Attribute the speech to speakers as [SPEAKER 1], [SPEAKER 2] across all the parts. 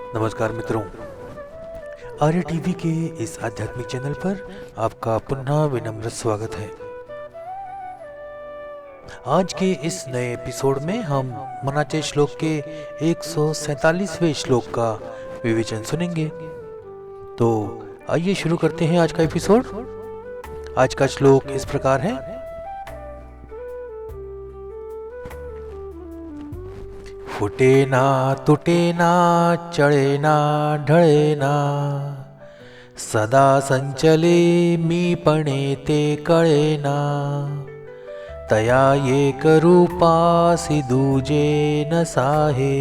[SPEAKER 1] नमस्कार मित्रों, आर्य टीवी के इस आध्यात्मिक चैनल पर आपका पुनः विनम्र स्वागत है। आज के इस नए एपिसोड में हम मनाचे श्लोक के 147वें श्लोक का विवेचन सुनेंगे। तो आइए शुरू करते हैं आज का एपिसोड। आज का श्लोक इस प्रकार है। फुटे ना तुटे ना चढ़े ना ढळे ना, सदा संचले मी पणे ते कळे ना, तया एक रूपासी दूजे न साहे,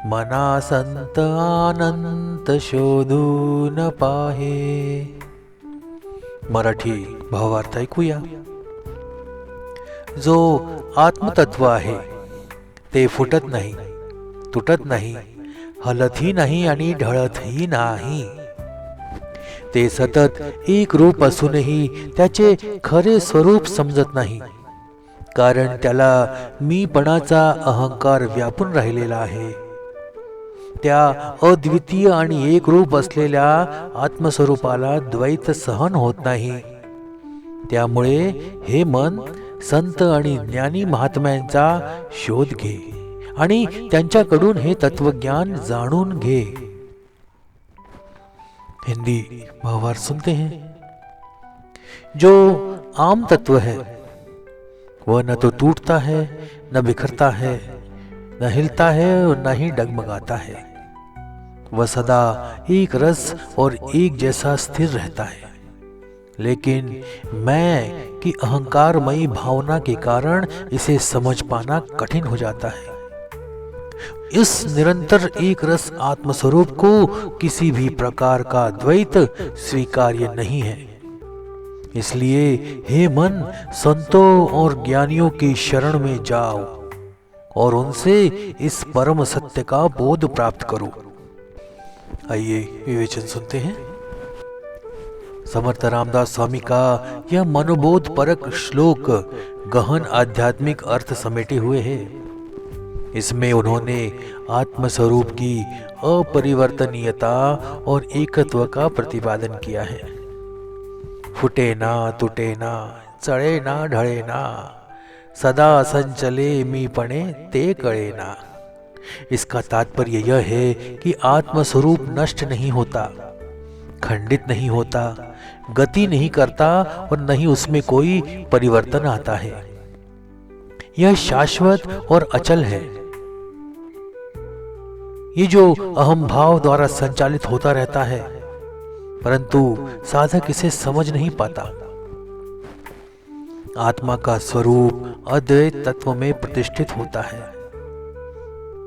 [SPEAKER 1] मना संत आनंत शोधून पाहे। मराठी भावार्थ ऐकूया। जो आत्मतत्व आहे ते फुटत नाही, तुटत नाही, हलतही नाही आणि ढळतही नाही। ते सतत एक रूप असूनही त्याचे खरे स्वरूप समजत नाही, कारण त्याला मीपणाचा अहंकार व्यापून राहिलेला आहे। त्या अद्वितीय आणि एक रूप असलेल्या आत्मस्वरूपाला द्वैत सहन होत नाही। त्यामुळे हे मन संत आणि ज्ञानी महात्म्यांचा शोध घे आणि त्यांच्याकडून हे तत्वज्ञान जाणून घे। हिंदी भावार्थ सुनते हैं। जो आम तत्व है वह न तो टूटता है, न बिखरता है, न हिलता है और न ही डगमगाता है। वह सदा एक रस और एक जैसा स्थिर रहता है। लेकिन मैं की अहंकारमयी भावना के कारण इसे समझ पाना कठिन हो जाता है। इस निरंतर एक रस आत्मस्वरूप को किसी भी प्रकार का द्वैत स्वीकार्य नहीं है। इसलिए हे मन, संतों और ज्ञानियों की शरण में जाओ और उनसे इस परम सत्य का बोध प्राप्त करो। आइए विवेचन सुनते हैं। समर्थ रामदास स्वामी का यह मनोबोध परक श्लोक गहन आध्यात्मिक अर्थ समेटे हुए है। इसमें उन्होंने आत्मस्वरूप की अपरिवर्तनीयता और एकत्व का प्रतिपादन किया है। फुटे ना तुटे ना चढ़े ना ढळे ना, सदा संचले मीपणे ते कळे ना। इसका तात्पर्य यह है कि आत्मस्वरूप नष्ट नहीं होता, खंडित नहीं होता, गति नहीं करता और न ही उसमें कोई परिवर्तन आता है। यह शाश्वत और अचल है। ये जो अहम भाव द्वारा संचालित होता रहता है, परंतु साधक इसे समझ नहीं पाता। आत्मा का स्वरूप अद्वैत तत्व में प्रतिष्ठित होता है।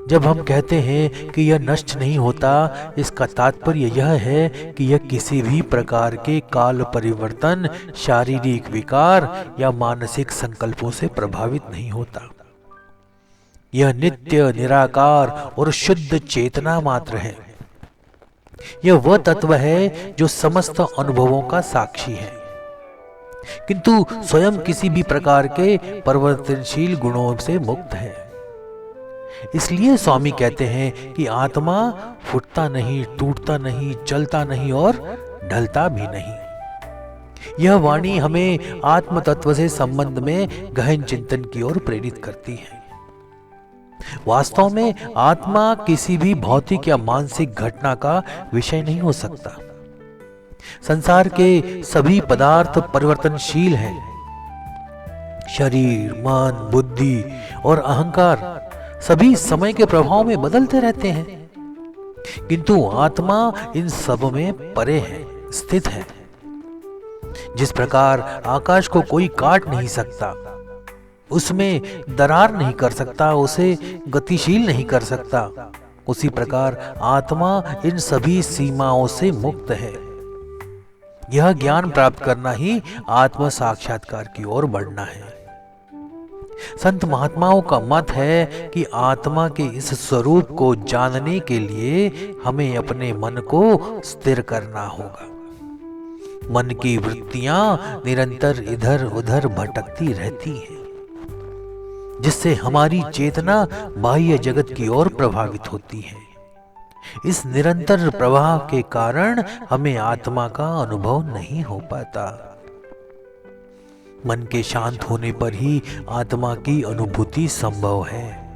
[SPEAKER 1] जब हम कहते हैं कि यह नष्ट नहीं होता, इसका तात्पर्य यह है कि यह किसी भी प्रकार के काल परिवर्तन, शारीरिक विकार या मानसिक संकल्पों से प्रभावित नहीं होता। यह नित्य, निराकार और शुद्ध चेतना मात्र है। यह वह तत्व है जो समस्त अनुभवों का साक्षी है, किंतु स्वयं किसी भी प्रकार के परिवर्तनशील गुणों से मुक्त है। इसलिए स्वामी कहते हैं कि आत्मा फूटता नहीं, टूटता नहीं, चलता नहीं और ढलता भी नहीं। यह वाणी हमें आत्म तत्व से संबंध में गहन चिंतन की ओर प्रेरित करती है। वास्तव में आत्मा किसी भी भौतिक या मानसिक घटना का विषय नहीं हो सकता। संसार के सभी पदार्थ परिवर्तनशील हैं। शरीर, मन, बुद्धि और अहंकार सभी समय के प्रभाव में बदलते रहते हैं, किंतु आत्मा इन सब में परे है, स्थित है। जिस प्रकार आकाश को कोई काट नहीं सकता, उसमें दरार नहीं कर सकता, उसे गतिशील नहीं कर सकता, उसी प्रकार आत्मा इन सभी सीमाओं से मुक्त है। यह ज्ञान प्राप्त करना ही आत्म साक्षात्कार की ओर बढ़ना है। संत महात्माओं का मत है कि आत्मा के इस स्वरूप को जानने के लिए हमें अपने मन को स्थिर करना होगा। मन की वृत्तियां निरंतर इधर उधर भटकती रहती हैं, जिससे हमारी चेतना बाह्य जगत की ओर प्रभावित होती है। इस निरंतर प्रवाह के कारण हमें आत्मा का अनुभव नहीं हो पाता। मन के शांत होने पर ही आत्मा की अनुभूति संभव है।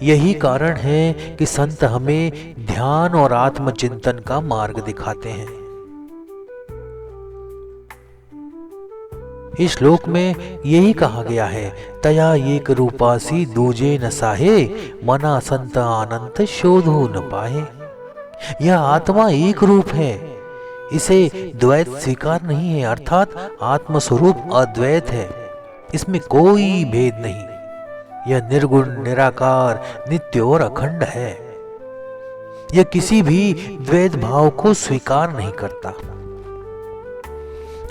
[SPEAKER 1] यही कारण है कि संत हमें ध्यान और आत्मचिंतन का मार्ग दिखाते हैं। इस श्लोक में यही कहा गया है, तया एक रूपासी दूजे न साहे, मना संत आनंद शोधो न पाए। यह आत्मा एक रूप है, इसे द्वैत स्वीकार नहीं है, अर्थात आत्मस्वरूप अद्वैत है, इसमें कोई भेद नहीं। यह निर्गुण, निराकार, नित्य और अखंड है। यह किसी भी द्वैत भाव को स्वीकार नहीं करता।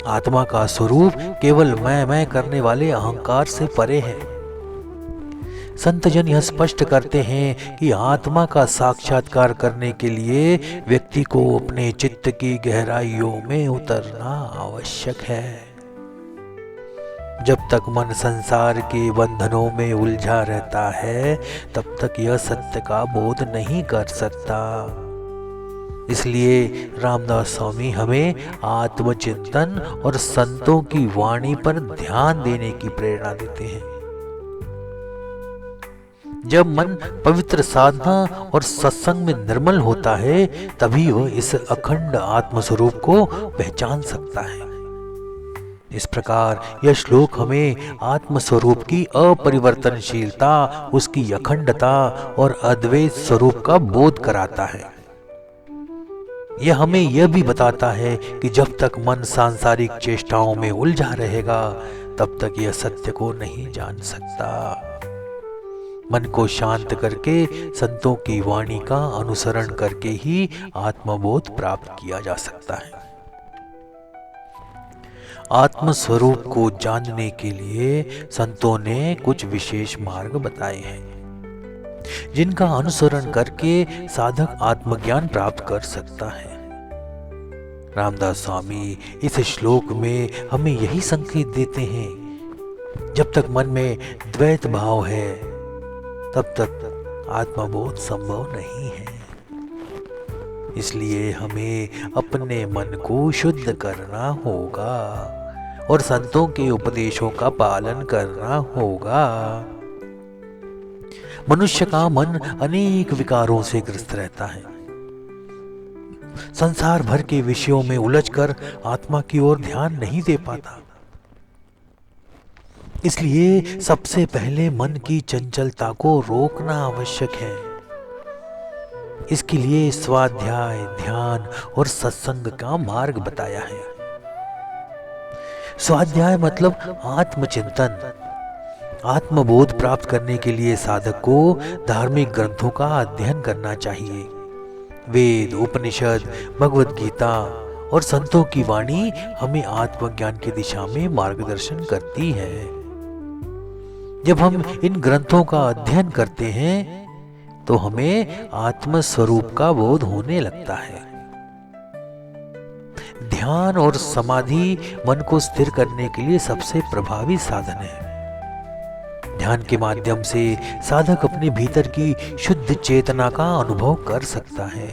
[SPEAKER 1] आत्मा का स्वरूप केवल मैं करने वाले अहंकार से परे है। संतजन यह स्पष्ट करते हैं कि आत्मा का साक्षात्कार करने के लिए व्यक्ति को अपने चित्त की गहराइयों में उतरना आवश्यक है। जब तक मन संसार के बंधनों में उलझा रहता है, तब तक यह सत्य का बोध नहीं कर सकता। इसलिए रामदास स्वामी हमें आत्मचिंतन और संतों की वाणी पर ध्यान देने की प्रेरणा देते हैं। जब मन पवित्र साधना और सत्संग में निर्मल होता है, तभी वह इस अखंड आत्मस्वरूप को पहचान सकता है। इस प्रकार यह श्लोक हमें आत्मस्वरूप की अपरिवर्तनशीलता, उसकी अखंडता और अद्वैत स्वरूप का बोध कराता है। यह हमें यह भी बताता है कि जब तक मन सांसारिक चेष्टाओं में उलझा रहेगा, तब तक यह सत्य को नहीं जान सकता। मन को शांत करके संतों की वाणी का अनुसरण करके ही आत्मबोध प्राप्त किया जा सकता है। आत्मस्वरूप को जानने के लिए संतों ने कुछ विशेष मार्ग बताए हैं, जिनका अनुसरण करके साधक आत्मज्ञान प्राप्त कर सकता है। रामदास स्वामी इस श्लोक में हमें यही संकेत देते हैं, जब तक मन में द्वैत भाव है, तब तक आत्मबोध संभव नहीं है। इसलिए हमें अपने मन को शुद्ध करना होगा और संतों के उपदेशों का पालन करना होगा। मनुष्य का मन अनेक विकारों से ग्रस्त रहता है। संसार भर के विषयों में उलझकर आत्मा की ओर ध्यान नहीं दे पाता। इसलिए सबसे पहले मन की चंचलता को रोकना आवश्यक है। इसके लिए स्वाध्याय, ध्यान और सत्संग का मार्ग बताया है। स्वाध्याय मतलब आत्मचिंतन। आत्मबोध प्राप्त करने के लिए साधक को धार्मिक ग्रंथों का अध्ययन करना चाहिए। वेद, उपनिषद, भगवद गीता और संतों की वाणी हमें आत्मज्ञान की दिशा में मार्गदर्शन करती है। जब हम इन ग्रंथों का अध्ययन करते हैं, तो हमें आत्म स्वरूप का बोध होने लगता है। ध्यान और समाधि मन को स्थिर करने के लिए सबसे प्रभावी साधन है। ध्यान के माध्यम से साधक अपने भीतर की शुद्ध चेतना का अनुभव कर सकता है।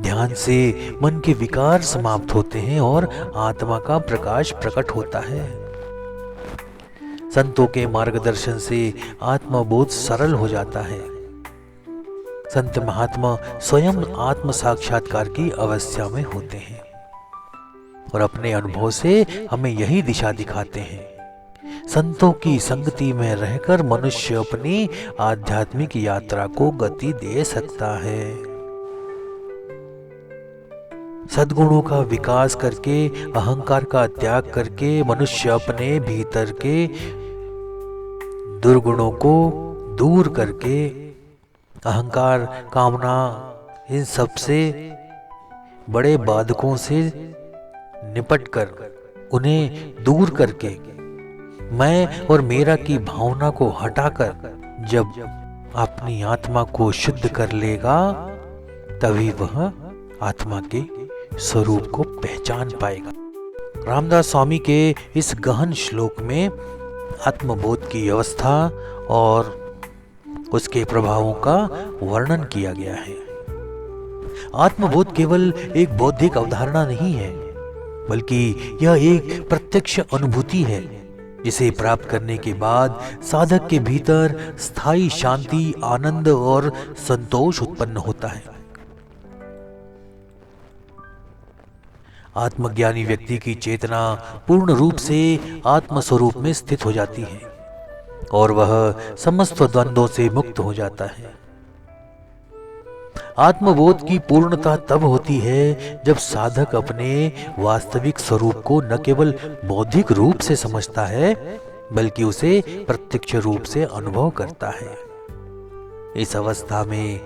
[SPEAKER 1] ध्यान से मन के विकार समाप्त होते हैं और आत्मा का प्रकाश प्रकट होता है। संतों के मार्गदर्शन से आत्मबोध सरल हो जाता है। संत महात्मा स्वयं आत्म साक्षात्कार की अवस्था में होते हैं और अपने अनुभव से हमें यही दिशा दिखाते हैं। संतों की संगति में रहकर मनुष्य अपनी आध्यात्मिक यात्रा को गति दे सकता है। सद्गुणों का विकास करके, अहंकार का त्याग करके मनुष्य अपने भीतर के दुर्गुणों को दूर करके, अहंकार, कामना, इन सब से बड़े बाधकों से निपटकर, उन्हें दूर करके, मैं और मेरा की भावना को हटाकर जब अपनी आत्मा को शुद्ध कर लेगा, तभी वह आत्मा के स्वरूप को पहचान पाएगा। रामदास स्वामी के इस गहन श्लोक में आत्मबोध की अवस्था और उसके प्रभावों का वर्णन किया गया है। आत्मबोध केवल एक बौद्धिक अवधारणा नहीं है, बल्कि यह एक प्रत्यक्ष अनुभूति है जिसे प्राप्त करने के बाद साधक के भीतर स्थायी शांति, आनंद और संतोष उत्पन्न होता है। आत्मज्ञानी व्यक्ति की चेतना पूर्ण रूप से आत्मस्वरूप में स्थित हो जाती है और वह समस्त द्वंद्वों से मुक्त हो जाता है। आत्मबोध की पूर्णता तब होती है जब साधक अपने वास्तविक स्वरूप को न केवल बौद्धिक रूप से समझता है, बल्कि उसे प्रत्यक्ष रूप से अनुभव करता है। इस अवस्था में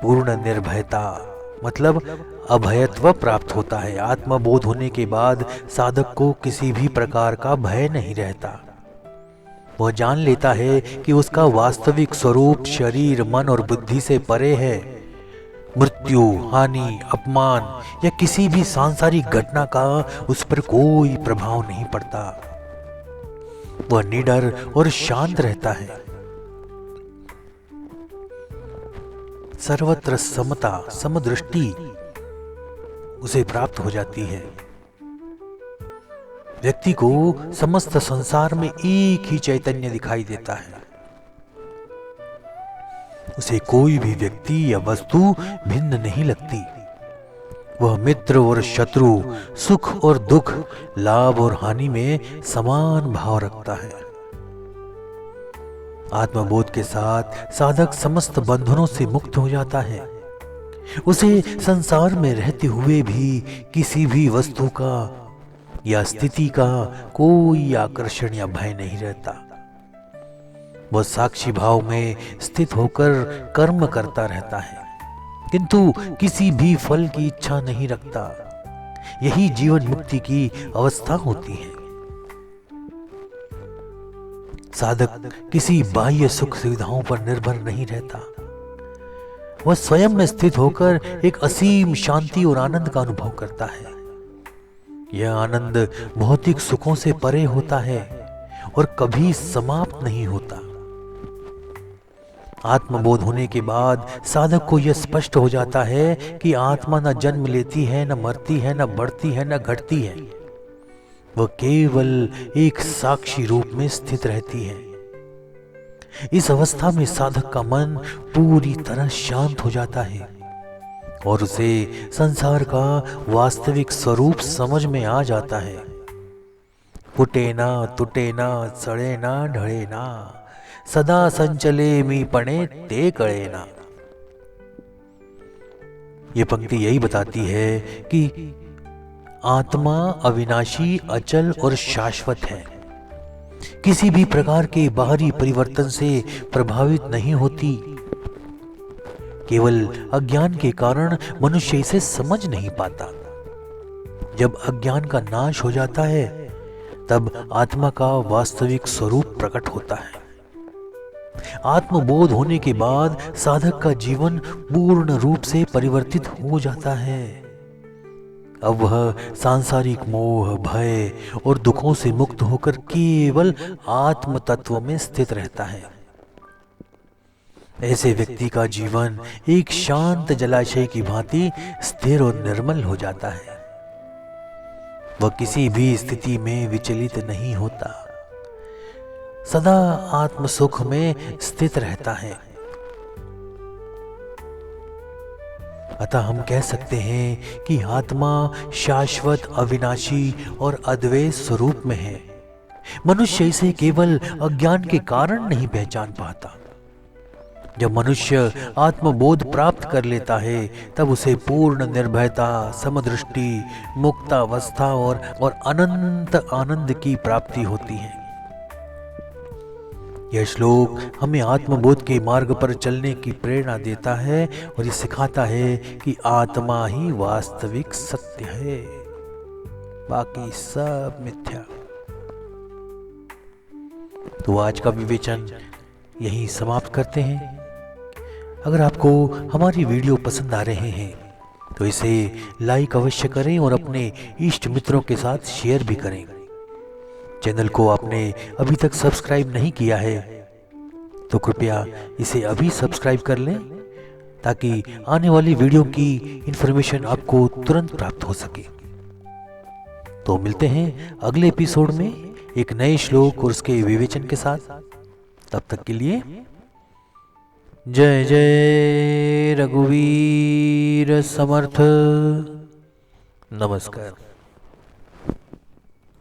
[SPEAKER 1] पूर्ण निर्भयता मतलब अभयत्व प्राप्त होता है। आत्मबोध होने के बाद साधक को किसी भी प्रकार का भय नहीं रहता। वह जान लेता है कि उसका वास्तविक स्वरूप शरीर, मन और बुद्धि से परे है। मृत्यु, हानि, अपमान या किसी भी सांसारिक घटना का उस पर कोई प्रभाव नहीं पड़ता। वह निडर और शांत रहता है। सर्वत्र समता, समदृष्टि उसे प्राप्त हो जाती है। व्यक्ति को समस्त संसार में एक ही चैतन्य दिखाई देता है। उसे कोई भी व्यक्ति या वस्तु भिन्न नहीं लगती। वह मित्र और शत्रु, सुख और दुख, लाभ और हानि में समान भाव रखता है। आत्मबोध के साथ साधक समस्त बंधनों से मुक्त हो जाता है। उसे संसार में रहते हुए भी किसी भी वस्तु का या स्थिति का कोई आकर्षण या भय नहीं रहता। वह साक्षी भाव में स्थित होकर कर्म करता रहता है, किंतु किसी भी फल की इच्छा नहीं रखता। यही जीवन मुक्ति की अवस्था होती है। साधक किसी बाह्य सुख सुविधाओं पर निर्भर नहीं रहता। वह स्वयं में स्थित होकर एक असीम शांति और आनंद का अनुभव करता है। यह आनंद भौतिक सुखों से परे होता है और कभी समाप्त नहीं होता। आत्मबोध होने के बाद साधक को यह स्पष्ट हो जाता है कि आत्मा न जन्म लेती है, न मरती है, न बढ़ती है, न घटती है। वह केवल एक साक्षी रूप में स्थित रहती है। इस अवस्था में साधक का मन पूरी तरह शांत हो जाता है और उसे संसार का वास्तविक स्वरूप समझ में आ जाता है। फुटे ना, तुटे ना, सड़े ना, ढळे ना, सदा संचले मी पणे ते कळे ना। ये पंक्ति यही बताती है कि आत्मा अविनाशी, अचल और शाश्वत है। किसी भी प्रकार के बाहरी परिवर्तन से प्रभावित नहीं होती। केवल अज्ञान के कारण मनुष्य इसे समझ नहीं पाता। जब अज्ञान का नाश हो जाता है, तब आत्मा का वास्तविक स्वरूप प्रकट होता है। आत्मबोध होने के बाद साधक का जीवन पूर्ण रूप से परिवर्तित हो जाता है। अब वह सांसारिक मोह, भय और दुखों से मुक्त होकर केवल आत्म तत्व में स्थित रहता है। ऐसे व्यक्ति का जीवन एक शांत जलाशय की भांति स्थिर और निर्मल हो जाता है। वह किसी भी स्थिति में विचलित नहीं होता, सदा आत्म सुख में स्थित रहता है। अतः हम कह सकते हैं कि आत्मा शाश्वत, अविनाशी और अद्वैत स्वरूप में है। मनुष्य इसे केवल अज्ञान के कारण नहीं पहचान पाता। जब मनुष्य आत्मबोध प्राप्त कर लेता है, तब उसे पूर्ण निर्भयता, समदृष्टि, मुक्तावस्था और अनंत आनंद की प्राप्ति होती है। यह श्लोक हमें आत्मबोध के मार्ग पर चलने की प्रेरणा देता है और ये सिखाता है कि आत्मा ही वास्तविक सत्य है, बाकी सब मिथ्या। तो आज का विवेचन यहीं समाप्त करते हैं। अगर आपको हमारी वीडियो पसंद आ रहे हैं तो इसे लाइक अवश्य करें और अपने इष्ट मित्रों के साथ शेयर भी करें। चैनल को आपने अभी तक सब्सक्राइब नहीं किया है तो कृपया इसे अभी सब्सक्राइब कर लें ताकि आने वाली वीडियो की इन्फॉर्मेशन आपको तुरंत प्राप्त हो सके। तो मिलते हैं अगले एपिसोड में एक नए श्लोक और उसके विवेचन के साथ। तब तक के लिए जय जय रघुवीर समर्थ। नमस्कार।